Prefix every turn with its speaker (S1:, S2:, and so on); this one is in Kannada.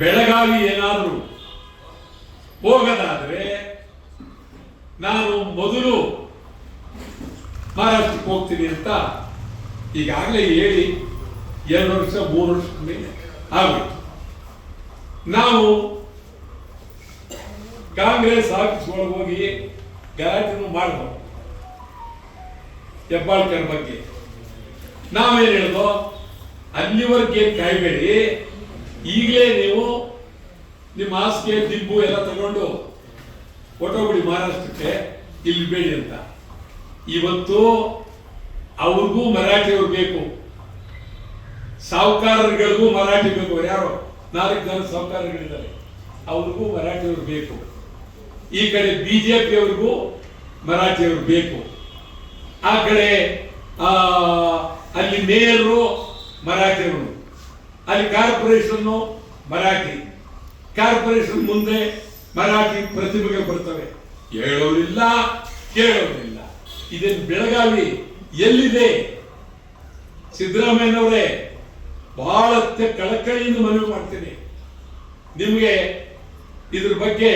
S1: ಬೆಳಗಾವಿ ಏನಾದರೂ ಹೋಗದಾದ್ರೆ ನಾನು ಮೊದಲು ಮಹಾರಾಷ್ಟ್ರಕ್ಕೆ ಹೋಗ್ತೀನಿ ಅಂತ ಈಗಾಗಲೇ ಹೇಳಿ 2 ವರ್ಷ 3 ವರ್ಷದ ಮೇಲೆ ಆಗೋಯ್ತು. ನಾವು ಕಾಂಗ್ರೆಸ್ ಆಫೀಸ್ ಒಳಗೆ ಹೋಗಿ ಗಲಾಟೆನೂ ಮಾಡಬಹುದು. ಹೆಬ್ಬಾಳ್ಕರ್ ಬಗ್ಗೆ ನಾವೇನು ಹೇಳೋದು, ಅಲ್ಲಿವರೆಗೆ ಕಾಯ್ಬೇಡಿ, ಈಗಲೇ ನೀವು ನಿಮ್ಮ ಹಾಸಿಗೆ ದಿಬ್ಬು ಎಲ್ಲ ತಗೊಂಡು ಹೊಟ್ಟೋಗ್ಬಿಡಿ ಮಹಾರಾಷ್ಟ್ರಕ್ಕೆ, ಇಲ್ಲಿ ಬೇಡಿ ಅಂತ. ಇವತ್ತು ಅವ್ರಿಗೂ ಮರಾಠಿಯವ್ರು ಬೇಕು, ಸಾಹುಕಾರರುಗಳಿಗೂ ಮರಾಠಿ ಬೇಕು. ಯಾರು 4 ಜನ ಸಾಹುಕಾರರುಗಳಿದ್ದಾರೆ, ಅವ್ರಿಗೂ ಮರಾಠಿಯವ್ರು ಬೇಕು. ಈ ಕಡೆ ಬಿಜೆಪಿ ಅವ್ರಿಗೂ ಮರಾಠಿಯವ್ರು ಬೇಕು. ಆ ಕಡೆ ಅಲ್ಲಿ ಮೇಯರು ಮರಾಠಿಯವರು, ಅಲ್ಲಿ ಕಾರ್ಪೊರೇಷನ್ ಮರಾಠಿ, ಕಾರ್ಪೊರೇಷನ್ ಮುಂದೆ ಮರಾಠಿ ಪ್ರತಿಭೆಗಳು ಬರ್ತವೆ. ಹೇಳೋರಿಲ್ಲ ಕೇಳೋರಿಲ್ಲ. ಇದೇನು ಬೆಳಗಾವಿ ಎಲ್ಲಿದೆ? ಸಿದ್ದರಾಮಯ್ಯನವರೇ, ಬಹಳ ಕಳಕಳಿಯಿಂದ ಮನವಿ ಮಾಡ್ತೀನಿ, ನಿಮಗೆ ಇದ್ರ ಬಗ್ಗೆ